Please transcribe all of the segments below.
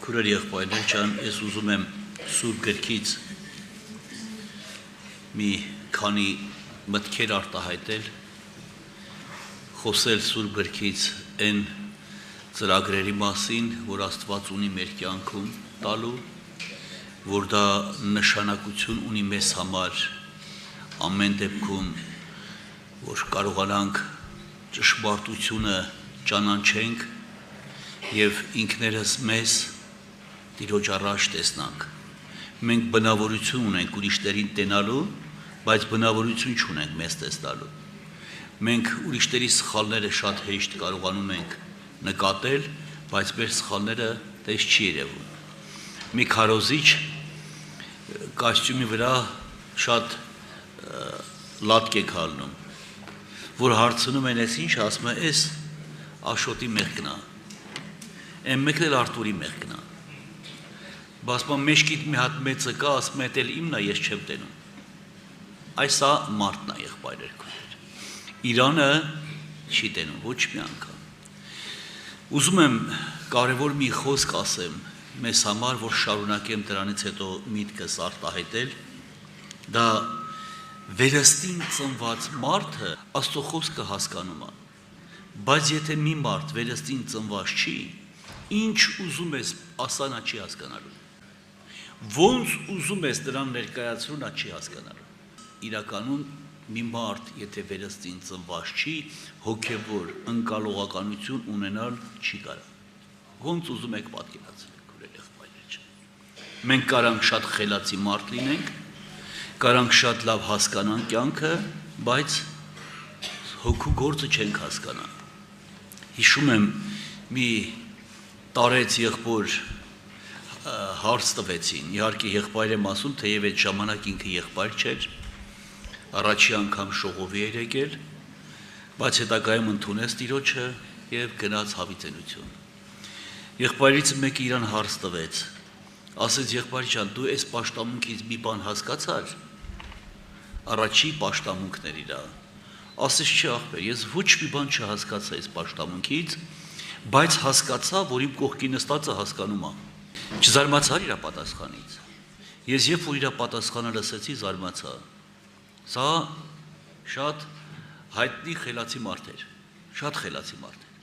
Քուրեր եղբայրներ ջան, ես ուզում եմ Սուրբ գրքից մի քանի մտքեր արտահայտել, խոսել Սուրբ գրքից այն ծրագրերի մասին, որ Աստված ունի մեր կյանքում տալու, որ դա նշանակություն ունի մեզ համար ամեն դեպքում, որ կարողանանք ճշմարտությունը ճանաչենք եւ ինքներս մեզ Տիրոջ առաջ տեսնանք։ Մենք բնավորություն ունենք ուրիշներին տենալու, բայց բնավորություն չունենք մեզ տեսնալու։ Մենք ուրիշների սխալները շատ հեշտ կարողանում ենք նկատել, բայց մեր սխալները տես չի երևում։ Մի քարոզիչ կոստյումի վրա շատ լատկ է քալնում, որ հարցնում են ես ինչ, ասում է ես Աշոտի մեղքն է, այն մեկն էլ Արտուրի մեղքն է։ Բասման մեջքիդ մի հատ մեծը կա, ասում է էլ իմն է, ես չեմ տենում։ Այս է մարդն է եղբայրներ քույրեր։ Իրանը չի տենում ոչ մի անգամ։ Ուզում եմ կարևոր մի խոսք ասեմ մեզ համար, որ շարունակեմ դրանից հետո միտքս արտահայտել, դա վերստին ծնված մարդը Աստծո խոսքը հասկանում է, բայց եթե մի մարդ վերստին ծնված չի, ինչ ուզում ես ասա նա չի հասկանալու, ոնց ուզում ես դրան ներկայացրու նա չի հասկանալու, իրականում մի մարդ եթե վերստին ծնված չի, հոգևոր ընկալողականություն ունենալ չի կարող, ոնց ուզում եք պատկերացնել քուրեր եղբայրներ ջան, մենք կարանք շատ խելացի մարդ լինենք, կարանք շատ լավ հասկանանք կյանքը, բայց հոգու գործը չենք հասկանա։ Հիշում եմ մի տարեց եղբոր հարց տվեցին, իհարկե եղբայր եմ ասում, թեև այդ ժամանակ ինքը եղբայր չէր, առաջի անգամ շողովի էր եկել, բայց հետագայում ընդունեց Տիրոջը եւ գնաց հավիտենություն։ Եղբայրից մեկը իրան հարց տվեց, ասեց եղբայր ջան, դու այս պաշտամունքից մի բան հասկացար, առաջի պաշտամունքներ իրա, ասեց չի ախպեր, ես ոչ մի բան չհասկացա այս պաշտամունքից, բայց հասկացա, որ իմ կողքի նստածը հասկանում է, չզարմացար իրա պատասխանից, ես երբ որ իրա պատասխանը լսեցի, զարմացա, սա շատ հայտնի խելացի մարդ էր, շատ խելացի մարդ էր,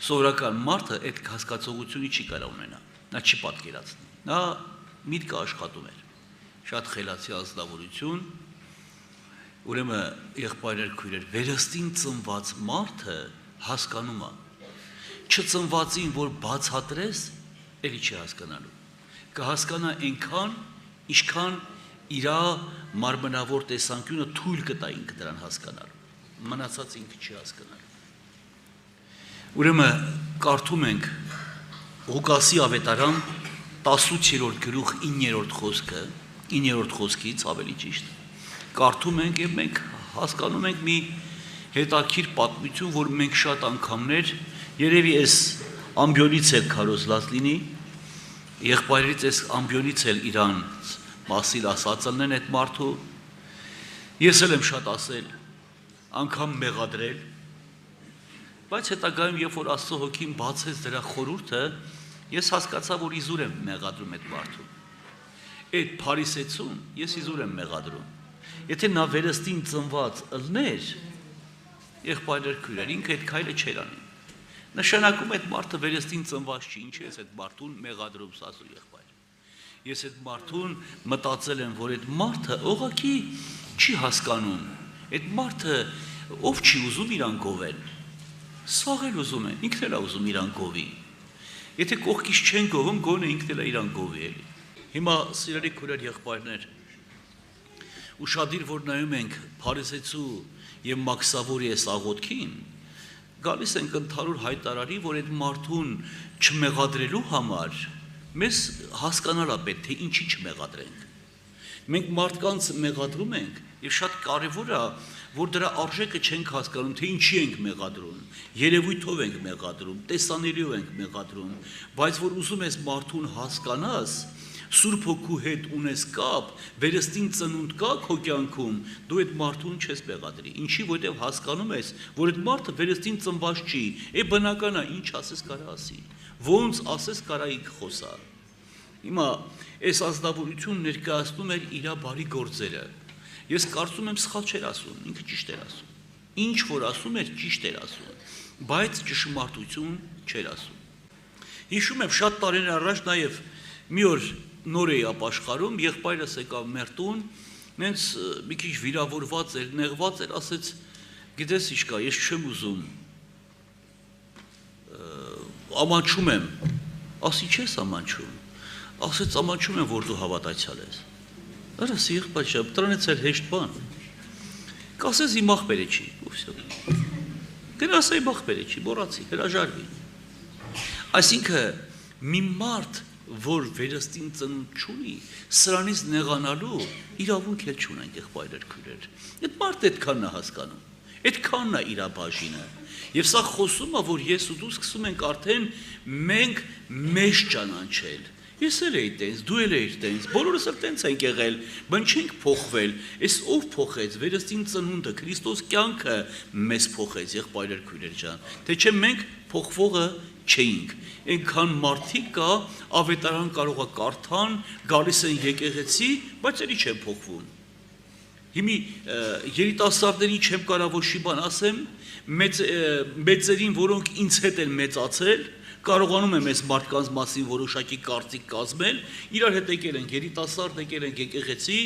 սովորական մարդը այդ հասկացողությունը չի կարող ունենա, նա չի պատկերացնի, նա միտքը աշխատում էր, շատ խելացի ազնվորություն, ուրեմն եղբայրներ քույրեր, վերստին ծնված մարդը հասկանում է, չծնվածին, որ բացատրես, էլի չի հասկանալու, կհասկանա այնքան, ինչքան իրա մարմնավոր տեսանկյունը թույլ կտա ինքը դրան հասկանալու, մնացած ինքը չի հասկանալու։ Ուրեմն կարդում ենք Ղուկասի ավետարան 18-րդ գլուխ 9-րդ խոսքը, 9-րդ խոսքից ավելի ճիշտ, կարդում ենք եւ մենք հասկանում ենք մի հետաքրքիր պատմություն, որ մենք շատ անգամներ երևի այս ամբյոնից էլ քարոզված լինի, եղբայրից այս ամբյոնից էլ իրան մասին ասածն են այդ մարդու, ես էլ եմ շատ ասել, անգամ մեղադրել, բայց հետագայում երբ որ Աստծո հոգին բացեց դրա խորհուրդը, ես հասկացա, որ իզուր եմ մեղադրում այդ մարդուն, այդ փարիսեցուն ես իզուր եմ մեղադրում, եթե նա վերստին ծնված ըլներ, եղբայրներ քույրեր, ինքը այդ քայլը չէր անի, նշանակում այդ մարդը վերստին ծնված չի, ինչ ես այդ մարդուն մեղադրում ասու եղբայր, ես այդ մարդուն մտածել եմ, որ այդ մարդը օղակի չի հասկանում, այդ մարդը ով չի ուզում իրան գովել, սաղ էլ ուզում են, ինքն էլ է ուզում իրան գովի, եթե կողքից չեն գովում, գոնե ինքն էլ է իրան գովի էլի։ Հիմա սիրելի քույրեր եղբայրներ, ուշադիր որ նայում ենք փարիսեցու եւ մաքսավորի այս աղոթքին, գալիս ենք ընդհանուր հայտարարի, որ այդ մարդուն չմեղադրելու համար մեզ հասկանալ է պետք, թե ինչի չմեղադրենք։ Մենք մարդկանց մեղադրում ենք եւ շատ կարեւոր է, որ դրա արժեքը չենք հասկանում, թե ինչի ենք մեղադրում, երևույթով ենք մեղադրում, տեսանելիով ենք մեղադրում, բայց որ ուզում ես մարդուն հասկանաս, Սուրբ Հոգու հետ ունես կապ, վերստին ծնունդ կա քո կյանքում, դու այդ մարդուն չես մեղադրի։ Ինչի, որտեղ հասկանում ես, որ այդ մարդը վերստին ծնված չի, բնական է, ինչ ասես կարա ասի։ ոնց ասես կարայիք խոսա։ Հիմա այս ազնվորությունը ներկայացնում էր իր բարի գործերը։ Ես կարծում եմ սխալ չէր ասում, ինքը ճիշտ էր ասում։ Ինչ որ ասում էր ճիշտ էր ասում, բայց ճշմարտություն չէր ասում։ Հիշում եմ շատ տարիներ առաջ նաև մի օր նոր էի ապաշխարում, եղբայրս եկավ մեր տուն, նենց մի քիչ վիրավորված էր, նեղված էր, ասեց, գիտես ինչ կա, ես չեմ ուզում, ամանչում եմ, ասի չես ամանչում, ասեց ամանչում եմ, որ դու հավատացյալ ես, արաս եղբայր շապ, տրանեց էլ հեշտ բան, կասես իմ ախպերը չի, գնաս իմ ախպերը չի, բորացի, հրաժարվի, այսինքն մի մարդ, որ վերստին ծնունդ չունի, սրանից նեղանալու իրավունք էլ չունեն եղբայրեր քույրեր։ Այդ մարդը այդքանն է հասկանում, այդքանն է իր բաժինը։ Եվ սա խոսում է, որ ես ու դու սկսում ենք արդեն մենք մեզ ճանաչել։ Ես էլ էի տենց, դու էլ էիր տենց, բոլորս էլ տենց ենք եղել, բան չենք փոխվել։ Այս ով փոխեց վերստին ծնունդը, Քրիստոս կյանքը մեզ փոխեց, եղբայրեր քույրեր ջան։ Թե չէ մենք փոխվողը չէինք, այնքան մարդիկ կա, ավետարան կարող է կարդան, գալիս են եկեղեցի, բայց էլի չեն փոխվում։ Հիմի երիտասարդներին չեմ կարող ոչ մի բան ասեմ, մեծերին, որոնք ինձ հետ են մեծացել, կարողանում եմ այս մարդկանց մասին որոշակի կարծիք կազմել, իրար հետ եկել ենք, երիտասարդ եկել ենք եկեղեցի,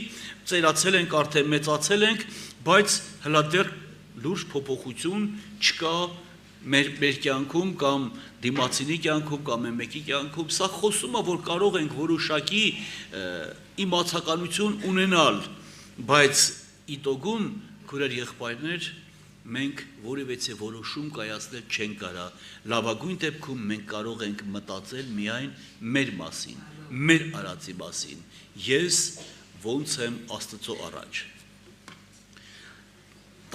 ծերացել ենք, արդեն մեծացել ենք, բայց հլա դեռ լուրջ փոփոխություն չկա մեր կյանքում կամ դիմացինի կյանքում կամ մեկի կյանքում, սա խոսում է, որ կարող ենք որոշակի իմացականություն ունենալ, բայց իտոգում քույրեր եղբայրներ մենք որևէ որոշում կայացնել չենք կարա, լավագույն դեպքում մենք կարող ենք մտածել միայն մեր մասին, մեր արածի մասին, ես ոնց եմ Աստծո առաջ։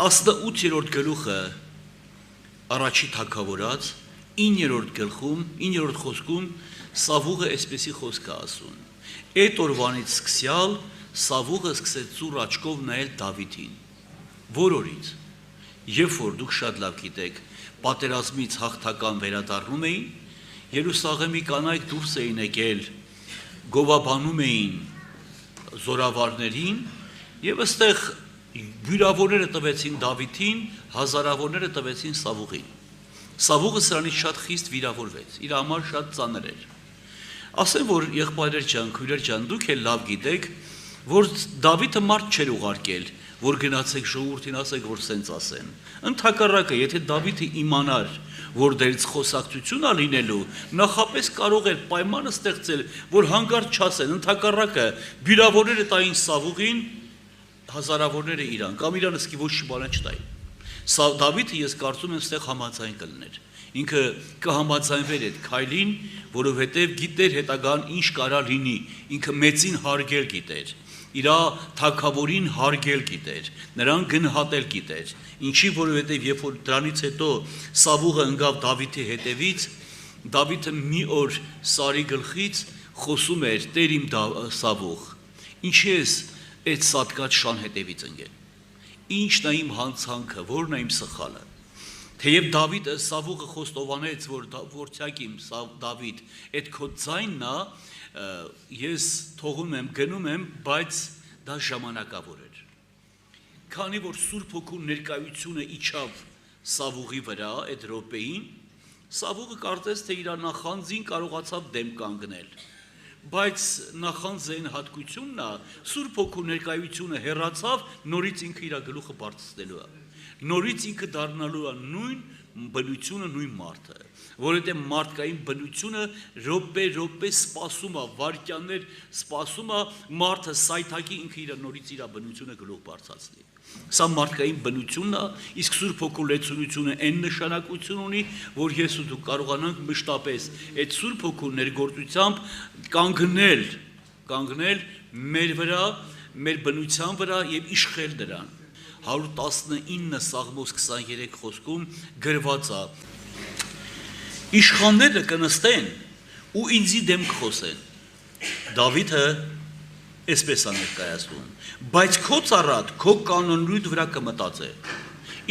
18-րդ գլուխը առաջի թագավորած 9-րդ գլխում, 9-րդ խոսքում Սավուղը այսպեսի խոսք է ասում. Այդ օրվանից սկսյալ Սավուղը սկսեց ծուռ աչքով նայել Դավիթին։ Որ օրից, երբ որ դուք շատ լավ գիտեք, պատերազմից հաղթական վերադառնում էին, Երուսաղեմի կանայք դուրս էին եկել, գովաբանում էին զորավարներին եւ այստեղ վիրավորները տվեցին Դավիթին, հազարավորները տվեցին Սավուղին։ Սավուղը սրանից շատ խիստ վիրավորվեց, իր համար շատ ծանր էր։ Ասեմ, որ եղբայրեր ջան, քույրեր ջան, դուք էլ լավ գիտեք, որ Դավիթը մարդ չէր ուղարկել, որ գնացեք ժողովրդին ասեք, որ սենց ասեն։ Ընդհակառակը, եթե Դավիթը իմանար, որ դերից խոսակցություն է լինելու, նախապես կարող էր պայմանը ստեղծել, որ հանկարծ չասեն, ընդհակառակը վիրավորները տային Սավուղին, հազարավորները իրան, կամ իրան սկի ոչ մի բան չտային։ Դավիթը ես կարծում եմ ստեղ համաձայն կլներ։ Ինքը կհամաձայնվեր այդ քայլին, որովհետև գիտեր հետագան ինչ կարա լինի, ինքը մեծին հարգել գիտեր, իր թագավորին հարգել գիտեր, նրան գնահատել գիտեր, ինչի որովհետև երբ որ դրանից հետո Սավուղը ընկավ Դավիթի հետևից, Դավիթը մի օր Սարի գլխից խոսում էր. «Տեր իմ Սավուղ, ինչի ես այդ սատկած շան հետևից ընկել, ինչն է իմ հանցանքը, որն է իմ սխալը»։ Թեև Դավիթը Սավուղը խոստովանեց, որ որդյակ իմ Դավիթ, այդ քո ձայնն է, ես թողում եմ, գնում եմ, բայց դա ժամանակավոր էր։ Քանի որ Սուրբ Հոգու ներկայությունը իջավ Սավուղի վրա այդ րոպեին, Սավուղը կարծես թե իր նախանձին կարողացավ դեմ կանգնել, բայց նախանձային հատկությունն է, Սուրբ Հոգու ներկայությունը հեռացավ, նորից ինքը իր գլուխը բարձրացնելու է, նորից ինքը դառնալու է նույն բնությունը, նույն մարդը, որովհետև մարդկային բնությունը րոպե սպասում է, վայրկյաններ սպասում է, մարդը սայթակի ինքը իր նորից իր բնությունը գլուխ բարձրացնի։ Սա մարդկային բնությունն է, իսկ Սուրբ Հոգու լեցունությունը այն նշանակություն ունի, որ ես ու դու կարողանանք մշտապես այդ Սուրբ Հոգու ներգործությամբ կանգնել մեր վրա, մեր բնության վրա եւ իշխել դրան։ 119 Սաղմոս 23 խոսքում գրված է. Իշխանները կնստեն ու ինձի դեմ կխոսեն։ Դավիթը այսպես է ներկայացնում, բայց քո ծառատ քո կանոնույթ վրա կմտածե։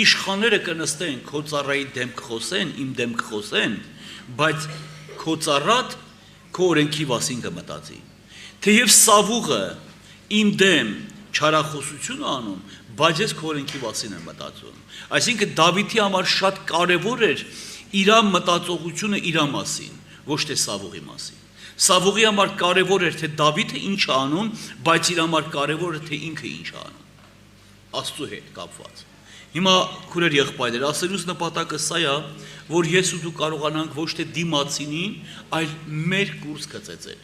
Իշխանները կնստեն քո ծառայի դեմ կխոսեն, իմ դեմ կխոսեն, բայց քո ծառատ քո օրենքի մասին կմտածի։ Թեև Սավուղը իմ դեմ չարախոսություն անում, բայց ես քո օրենքի մասին եմ մտածում։ Այսինքն Դավիթի համար շատ կարևոր էր իր մտածողությունը իր մասին, ոչ թե Սավուղի մասին։ Սավուղի համար կարևոր էր թե Դավիթը ինչ է անում, բայց իր համար կարևոր է թե ինքը ինչ է անում։ Աստծու հետ կապված։ Հիմա քուրեր եղբայրներ, ասելուց նպատակը սա է, որ ես ու դու կարողանանք ոչ թե դիմացինին, այլ մեր կուրծքը ծեծել,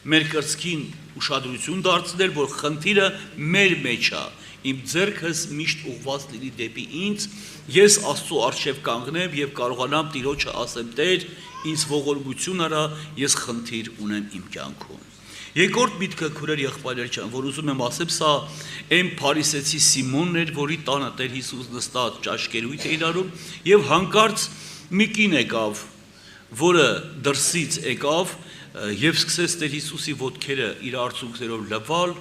մեր կրծքին ուշադրություն դարձնել, որ խնդիրը մեր մեջ է, իմ ձեռքս միշտ ուղղված լինի դեպի ինձ, ես Աստծո առջև կանգնեմ եւ կարողանամ Տիրոջը ասեմ. Տեր, ինձ ողորմություն արա, ես խնդիր ունեմ իմ կյանքում։ Երկրորդ միտքը քուրեր եղբայրներ ջան, որ ուզում եմ ասեմ, սա այն փարիսեցի Սիմոնն էր, որի տանը Տեր Հիսուս նստած ճաշկերույթ էր անում եւ հանկարծ մի կին եկավ, որը դրսից եկավ եւ սկսեց Տեր Հիսուսի ոտքերը իր արցունքներով լվալ,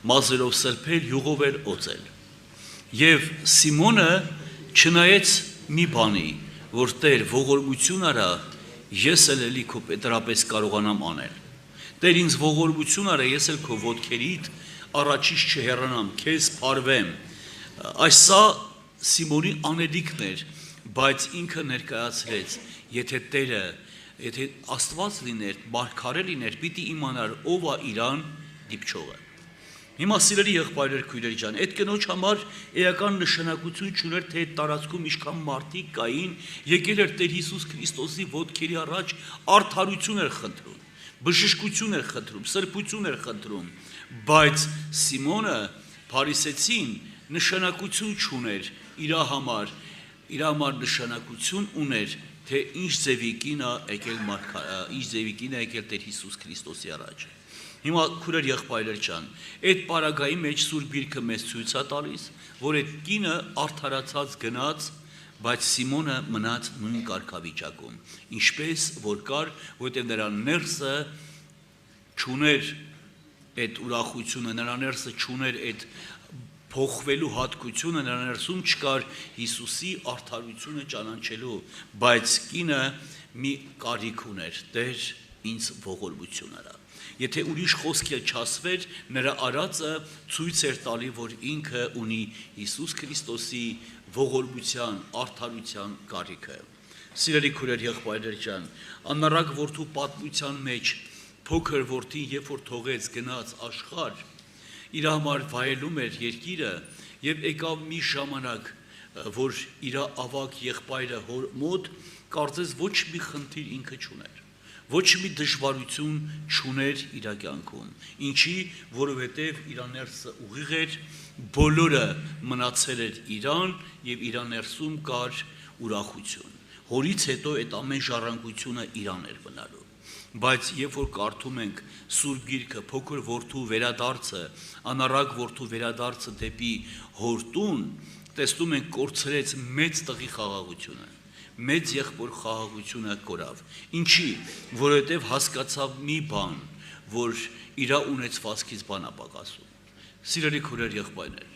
մազերով սրբել, յուղով էր օծել։ Եվ Սիմոնը չնայեց մի բանի, որ Տեր ողորմություն արա, ես էլի քո պետրապես կարողանամ անել։ Տեր ինձ ողորմություն արա, ես էլ քո ոտքերիդ առաջից չհեռանամ, քեզ փարվեմ։ Այս սա Սիմոնի անելիքն էր, բայց ինքը ներկայացրեց, եթե Տերը, եթե Աստված լիներ, մարգարե լիներ, պիտի իմանար ով է իրան դիպչողը։ Հիմա սիրելի եղբայրներ, քույրեր ջան, այդ կնոջ համար էական նշանակություն չուներ, թե այդ տարածքում ինչքան մարդիկ կային, եկել էր Տեր Հիսուս Քրիստոսի ոտքերի առաջ արդարություն էր խնդրում, բժշկություն էր խնդրում, սրբություն էր խնդրում, բայց Սիմոնը փարիսեցին նշանակություն չուներ իր համար նշանակություն ուներ, թե ինչ ձևի կին է եկել Տեր Հիսուս Քրիստոսի առաջ։ Հիմա քուրեր եղբայրներ ջան, այդ պարագայի մեջ Սուրբ Գիրքը մեզ ցույց է տալիս, որ այդ կինը արդարացած գնաց, բայց Սիմոնը մնաց նույն կարգավիճակում, ինչպես որ կար, որտեղ նրա ներսը չուներ այդ ուրախությունը, նրա ներսը չուներ այդ փոխվելու հատկությունը, նրա ներսում չկար Հիսուսի արդարությունը ճանաչելու, բայց կինը մի կարիք ուներ. Տեր, ինձ ողորմություն արա։ Եթե ուրիշ խոսքը չասվեր, նրա արածը ցույց էր տալի, որ ինքը ունի Հիսուս Քրիստոսի ողորմության, արդարության կարիքը։ Սիրելի քուրեր եղբայրներ ջան, անառակ որդու պատմության մեջ փոքր որդին, երբ որ թողեց գնաց աշխարհ, իր համար վայելում էր երկիրը եւ եկավ մի ժամանակ, որ իր ավակ եղբայրը հոր մոտ կարծես ոչ մի խնդիր ինքը չուներ, ոչ մի դժվարություն չուներ իր կյանքում, ինչի, որովհետև իր ներսը ուղիղ էր, բոլորը մնացել էր իրան եւ իր ներսում կար ուրախություն։ Հորից հետո այդ ամեն ժառանգությունը իրան էր մնալու։ Բայց երբ որ կարդում ենք Սուրբ Գիրքը, փոքր որդու վերադարձը, անառակ որդու վերադարձը դեպի հորտուն, տեսնում ենք կորցրեց մեծ տղի խաղաղությունը, մեծ եղբոր խաղաղությունը կորավ։ Ինչի, որովհետև հասկացավ մի բան, որ իր ունեցվածքից բան է պակասում։ Սիրելի քուրեր եղբայրներ,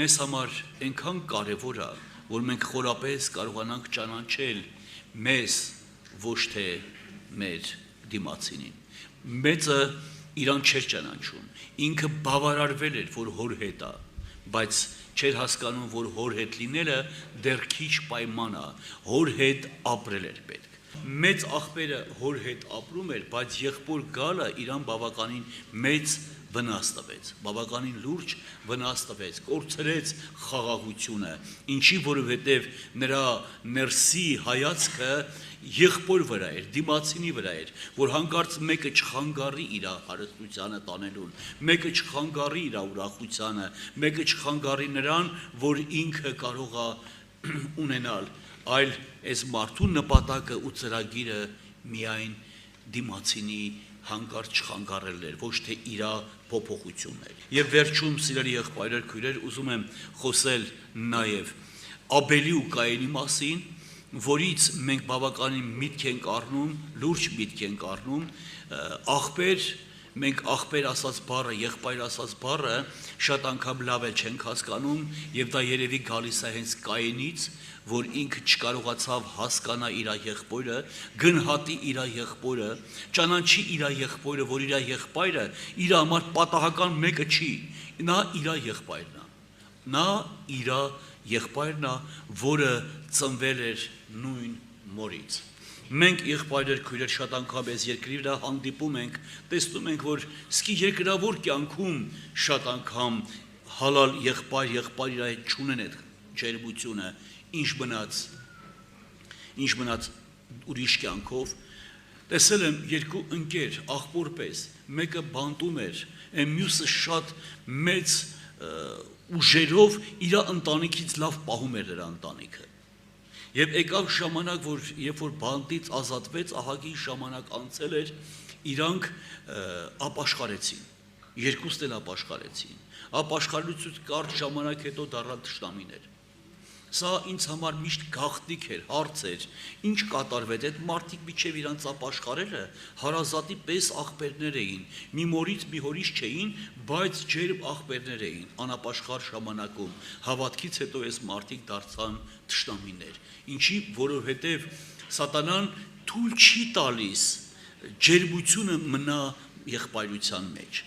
մեզ համար այնքան կարևոր է, որ մենք խորապես կարողանանք ճանաչել մեզ, ոչ թե մեր դիմացինին։ Մեծը իրան չէր ճանաչում, ինքը բավարարվել էր, որ հոր հետ է, բայց չէր հասկանում, որ հոր հետ լինելը դեռ քիչ պայման է, հոր հետ ապրել էր պետք։ Մեծ աղբերը հոր հետ ապրում էր, բայց եղբոր գալը իրան բավականին մեծ վնաս տվեց, բավականին լուրջ վնաս տվեց, կորցրեց խաղաղությունը, ինչի որովհետև նրա ներսի հայացքը եղբոր վրա էր, դիմացինի վրա էր, որ հանկարծ մեկը չխանգարի իր հարստությանը տանելուն, մեկը չխանգարի իր ուրախությանը, մեկը չխանգարի նրան, որ ինքը կարող է ունենալ, այլ այս մարդու նպատակը ու ծրագիրը միայն դիմացինի հանկարծ չխանգարելն էր, ոչ թե իր փոփոխությունն էր։ Եվ վերջում, սիրելի եղբայրներ, քույրեր, ուզում եմ խոսել նաև Աբելի ու Կայենի մասին, որից մենք բավականին միտք ենք առնում, լուրջ միտք ենք առնում, աղբեր մենք աղբեր ասած բառը, եղբայր ասած բառը շատ անգամ լավ էլ չենք հասկանում, եւ դա երևի գալիս է հենց Կայենից, որ ինքը չկարողացավ հասկանա իր եղբայրը, գնահատի իր եղբայրը, ճանաչի իր եղբայրը, որ իր եղբայրը իր համար պատահական մեկը չի, նա իր եղբայրն է, նա իր եղբայրն է, որը ծնվել էր նույն մորից։ Մենք եղբայրեր քույրեր շատ անգամ այս երկրի վրա հանդիպում ենք, տեսնում ենք, որ սկի երկրավոր կյանքում շատ անգամ հալալ եղբայր իր հետ չունեն այդ ջերմությունը, ինչ մնաց ուրիշ կյանքով։ Տեսել եմ երկու ընկեր աղբոր պես, մեկը բանտում էր, մյուսը շատ մեծ ուժերով իր ընտանիքից լավ պահում էր դրա ընտանիքը։ Եվ եկավ ժամանակ, որ երբ որ բանտից ազատվեց, ահագին ժամանակ անցել էր, իրանք ապաշխարեցին, երկուստ էլ ապաշխարեցին, ապաշխարությունից կարճ ժամանակ հետո դառան թշնամիներ։ Սա ինձ համար միշտ գաղտնիք էր, հարց էր, ինչ կատարվեց, այդ մարդիկ միջև իրանց ապաշխարելը հարազատի պես աղբերներ էին, մի մորից մի հորից չէին, բայց ջերմ աղբերներ էին, անապաշխար ժամանակում, հավատքից հետո այս մարդիկ դարձան թշնամիներ, ինչի, որովհետև սատանան թույլ չի տալիս ջերմությունը մնա եղբայրության մեջ,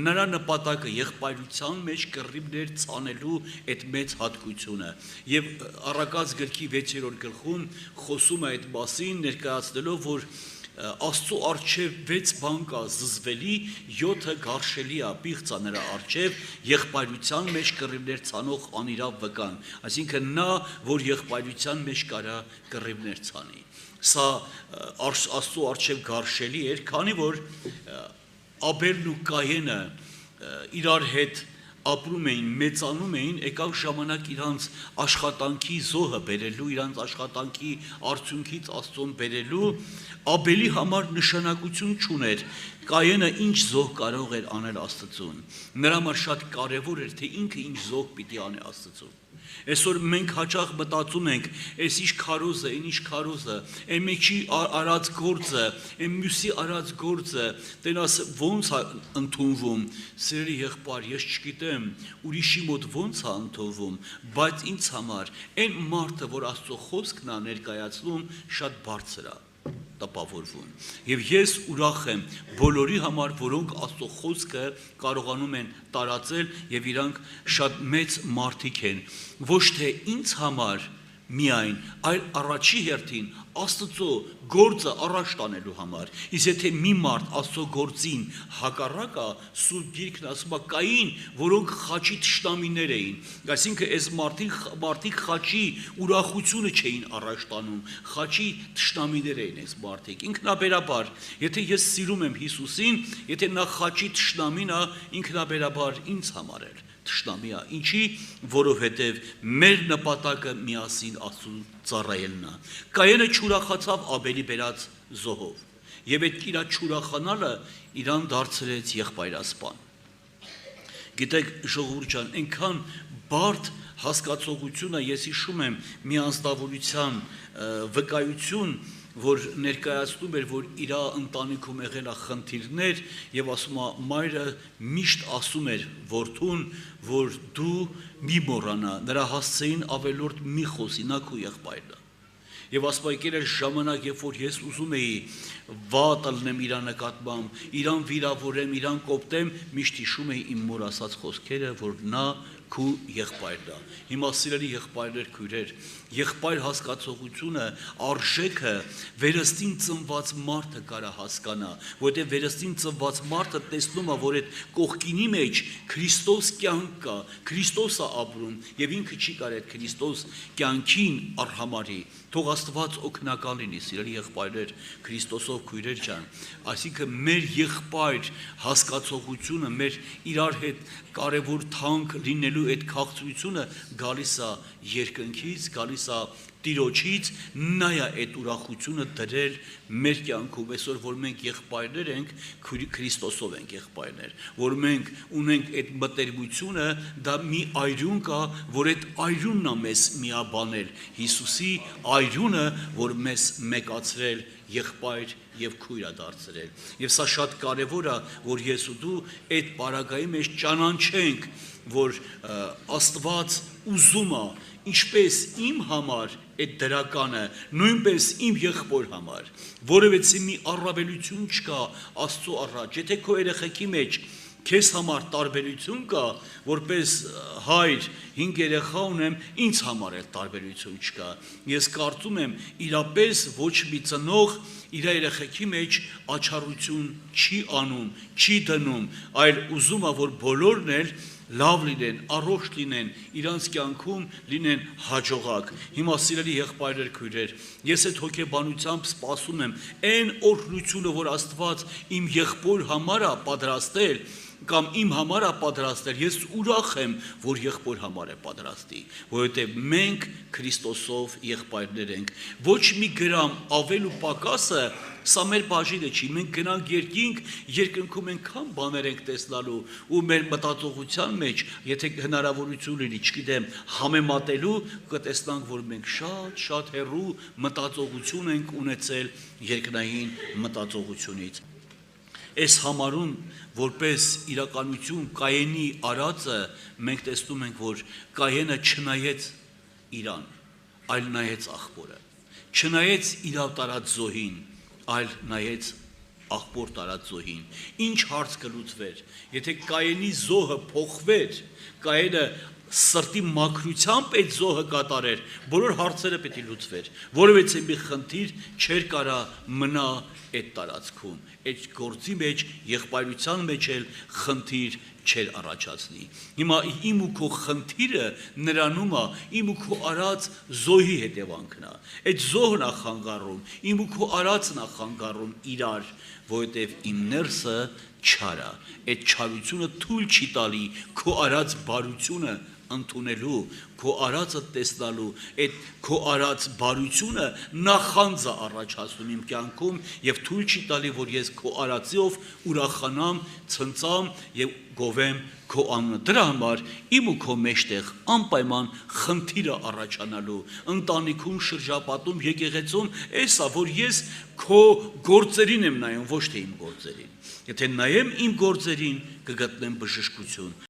նրա նպատակը եղբայրության մեջ կռիվներ ցանելու այդ մեծ հատկությունը, եւ Առակաց գրքի 6-րդ գլխում խոսում է այդ մասին, ներկայացնելով, որ Աստծո արչև 6 բան կա զզվելի, 7-ը գարշելի է, պիղծ է նրա արչև, եղբայրության մեջ կռիվներ ցանող անիրավ վկան, այսինքն նա, որ եղբայրության մեջ կարա կռիվներ ցանի, սա Աստծո արչև գարշելի էր, քանի որ Աբելն ու Կայենը իրար հետ ապրում էին, մեծանում էին, եկավ ժամանակ իրանց աշխատանքի զոհը բերելու, իրանց աշխատանքի արդյունքից Աստծուն բերելու, Աբելի համար նշանակություն չուներ, Կայենը ինչ զոհ կարող էր անել Աստծուն, նրա համար շատ կարևոր էր, թե ինքը ինչ զոհ պիտի անի Աստծուն։ Այսօր մենք հաճախ մտածում ենք, այս ինչ քարոզը, այն ինչ քարոզը, այն մեկի արած գործը, այն մյուսի արած գործը, տենաս ոնց է ընդունվում, սիրելի եղբայր, ես չգիտեմ, ուրիշի մոտ ոնց է ընդունվում, բայց ինձ համար այն մարդը, որ Աստծո խոսքն է ներկայացնում, շատ բարձր է տպավորվում։ Եվ ես ուրախ եմ բոլորի համար, որոնք Աստծո խոսքը կարողանում են տարածել եւ իրանք շատ մեծ մարդիկ են, ոչ թե ինձ համար միայն, այլ առաջի հերթին Աստծո գործը առաջ տանելու համար։ Իսկ եթե մի մարդ Աստծո գործին հակառակ է, Սուրբ Գիրքն ասում է կային, որոնք խաչի թշնամիներ էին, այսինքն այս մարդիկ խաչի ուրախությունը չէին առաջ տանում, խաչի թշնամիներ էին այս մարդիկ։ Ինքնաբերաբար, եթե ես սիրում եմ Հիսուսին, եթե նա խաչի թշնամին է, ինքնաբերաբար ինձ համար էր թշնամի է, ինչի, որովհետև մեր նպատակը միասին Աստծուն ծառայելն է։ Կայենը չուրախացավ Աբելի բերած զոհով, եւ այդ իր չուրախանալը իրան դարձրեց եղբայրասպան։ Գիտեք, ժողովուրդ ջան, այնքան բարդ հասկացողությունը ես հիշում եմ մի անձնավորության վկայություն, որ ներկայացնում էր, որ իր ընտանիքում եղել է խնդիրներ եւ ասում է մայրը միշտ ասում էր որդուն, որ դու մի մոռանա, նրա հասցեին ավելորդ մի խոսի, նա քո եղբայրն է։ Եվ ասում եկել էր ժամանակ, երբ որ ես ուզում էի վատ ալնեմ իր նկատմամբ, իրան վիրավորեմ, իրան կոպտեմ, միշտ հիշում էի իմ մոր ասած խոսքերը, որ նա քու եղբայրն է։ Հիմա սիրելի եղբայրներ, քույրեր, եղբայր հասկացողությունը, արժեքը վերստին ծնված մարդը կարա հասկանա, որտեղ վերստին ծնված մարդը տեսնում է, որ այդ կողքինի մեջ Քրիստոս կյանք կա, Քրիստոս է ապրում, եւ ինքը չի կարող այդ Քրիստոս կյանքին արհամարի։ Թող Աստված օգնական լինի, սիրելի եղբայրներ, Քրիստոսով քույրեր ջան, այսինքն մեր եղբայր հասկացողությունը, մեր իրար հետ կարևոր թանկ լինելու այդ քաղցրությունը գալիս է երկնքից, գալիս է Տիրոջից նայա այդ ուրախությունը դրել մեր կյանքում, այսօր որ մենք եղբայրներ ենք, Քրիստոսով ենք եղբայրներ, որ մենք ունենք այդ մտերմությունը, դա մի այրուն կա, որ այդ այրունն է մեզ միաբանել, Հիսուսի այրունը, որ մեզ մեկացրել, եղբայր եւ քույր է դարձրել։ Եվ սա շատ կարևոր է, որ ես ու դու այդ պարագայի մեջ ճանաչենք, որ Աստված ուզում է ինչպես իմ համար այդ դրականը, նույնպես իմ եղբոր համար, որովհետեւ մի առավելություն չկա Աստծո առաջ, եթե քո երեխեքի մեջ քեզ համար տարբերություն կա, որպես հայր 5 երեխա ունեմ, ինձ համար էլ տարբերություն չկա։ Ես կարծում եմ, իրապես ոչ մի ծնող իր երեխեքի մեջ աչառություն չի անում, չի դնում, այլ ուզում է, որ բոլորն էլ լավ լինեն, առողջ լինեն, իրանց կյանքում լինեն հաջողակ։ Հիմա սիրելի եղբայրներ, քույրեր, ես այդ հոգեբանությամբ սպասում եմ այն օրհնությունը, որ Աստված իմ եղբոր համար է պատրաստել, կամ իմ համար է պատրաստել, ես ուրախ եմ, որ եղբոր համար է պատրաստի, որովհետև մենք Քրիստոսով եղբայրներ ենք, ոչ մի գրամ ավել ու պակասը, սա մեր բաժինը չի, մենք գնանք երկնքում այնքան բաներ ենք տեսնալու ու մեր մտածողության մեջ, եթե հնարավորություն լինի, չգիտեմ, համեմատելու, կտեսնանք, որ մենք շատ հեռու մտածողություն ենք ունեցել երկնային մտածողությունից։ Այս համարում որպես իրականություն Կայենի արածը մենք տեսնում ենք, որ Կայենը չնայեց իրան, այլ նայեց աղբորը, չնայեց իրավ տարած զոհին, այլ նայեց աղբոր տարած զոհին։ Ինչ հարց կլուծվեր, եթե Կայենի զոհը փոխվեր, Կայենը սրտի մաքրությամբ այդ զոհը կատարեր, բոլոր հարցերը պետք է լուծվեր, որովհետև մի խնդիր չէր կարա մնա այդ տարածքում, այդ գործի մեջ, եղբայրության մեջ էլ խնդիր չէր առաջացնի։ Հիմա իմ ու քո խնդիրը նրանում է, իմ ու քո արած զոհի հետևանքն է, այդ զոհն է խանգարում, իմ ու քո արածն է խանգարում իրար, որովհետև իմ ներսը չար է, այդ չարությունը թույլ չի տալի քո արած բարությունը ընդունելու, քո արածը տեսնալու, այդ քո արած բարությունը նախանձ է առաջացնում իմ կյանքում եւ թույլ չի տալի, որ ես քո արածով ուրախանամ, ցնծամ եւ գովեմ քո անունը։ Դրա համար իմ ու քո մեջտեղ անպայման խնդիրը առաջանալու, ընտանիքում, շրջապատում, եկեղեցում, էսա, որ ես քո գործերին եմ նայում, ոչ թե իմ գործերին։ Եթե նայեմ իմ գործերին, կգտնեմ բժշկություն։